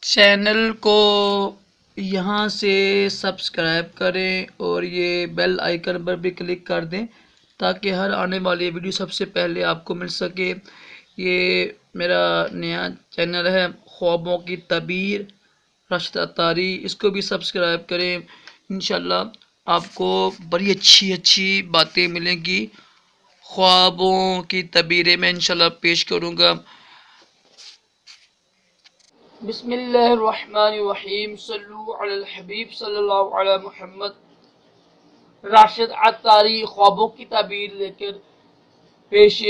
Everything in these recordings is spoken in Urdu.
چینل کو یہاں سے سبسکرائب کریں اور یہ بیل آئیکن پر بھی کلک کر دیں تاکہ ہر آنے والی ویڈیو سب سے پہلے آپ کو مل سکے۔ یہ میرا نیا چینل ہے خوابوں کی تعبیر راشد عطاری، اس کو بھی سبسکرائب کریں۔ انشاءاللہ آپ کو بڑی اچھی باتیں ملیں گی۔ خوابوں کی تعبیریں میں انشاءاللہ پیش کروں گا۔ بسم اللہ الرحمن الرحیم، صلو علی الحبیب صلی اللہ علی محمد۔ راشد عطاری خوابوں کی تعبیر لے کر پیش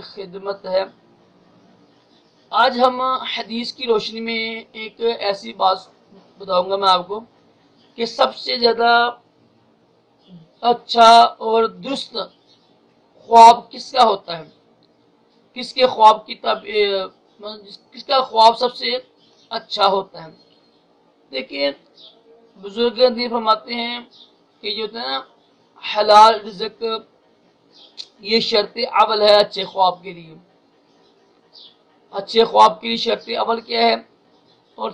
خدمت ہے۔ آج ہم حدیث کی روشنی میں ایک ایسی بات بتاؤں گا میں آپ کو کہ سب سے زیادہ اچھا اور درست خواب کس کا ہوتا ہے، کس کے خواب کی کس کا خواب سب سے اچھا ہوتا ہے۔ دیکھیں بزرگ دین فرماتے ہیں کہ یہ ہوتا ہے نا حلال رزق، یہ شرط اول ہے اچھے خواب کے لیے۔ اچھے خواب کے لیے شرط اول کیا ہے اور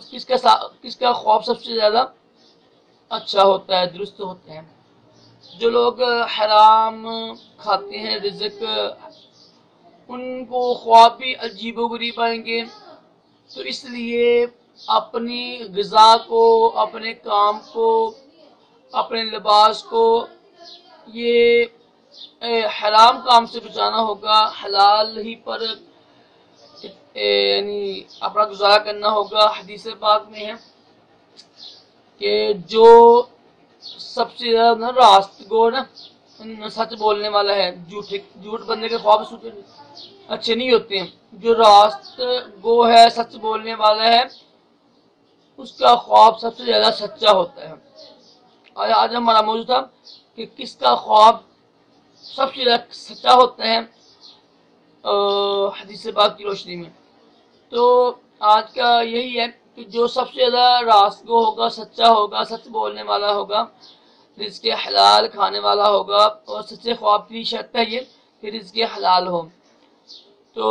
کس کا خواب سب سے زیادہ اچھا ہوتا ہے، درست ہوتا ہے؟ جو لوگ حرام کھاتے ہیں رزق، ان کو خواب بھی عجیب و غریب آئیں گے۔ تو اس لیے اپنی غذا کو، اپنے کام کو، اپنے لباس کو یہ حرام کام سے بچانا ہوگا، حلال ہی پر یعنی اپنا گزارا کرنا ہوگا۔ حدیث پاک میں ہے کہ جو سب سے زیادہ راست گو نا سچ بولنے والا ہے، جھوٹ بندے کے خواب اچھے نہیں ہوتے ہیں۔ جو راست گو ہے، سچ بولنے والا ہے، اس کا خواب سب سے زیادہ سچا ہوتا ہے۔ آج ہمارا موضوع تھا کہ کس کا خواب سب سے زیادہ سچا ہوتا ہے حدیث پاک کی روشنی میں۔ تو آج کا یہی ہے کہ جو سب سے زیادہ راست گو ہوگا، سچا ہوگا، سچ بولنے والا ہوگا، رزق حلال کھانے والا ہوگا، اور سچے خواب کی شرط ہے یہ کہ رزق حلال ہو۔ تو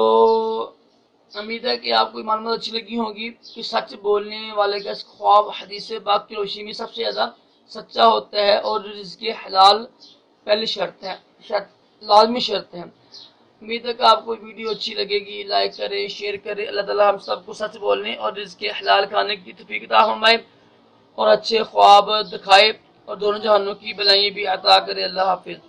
امید ہے کہ آپ کو معلومات اچھی لگی ہوگی کہ سچ بولنے والے کا خواب حدیث پاک کی روشنی میں سب سے زیادہ سچا ہوتا ہے، اور رزق حلال پہلی شرط ہے، لازمی شرط ہے۔ امید ہے کہ آپ کو ویڈیو اچھی لگے گی، لائک کریں، شیئر کریں۔ اللہ تعالیٰ ہم سب کو سچ بولنے اور رزق حلال کھانے کی توفیق عطا فرمائے اور اچھے خواب دکھائے اور دونوں جہانوں کی بلائیں بھی عطا کرے۔ اللہ حافظ۔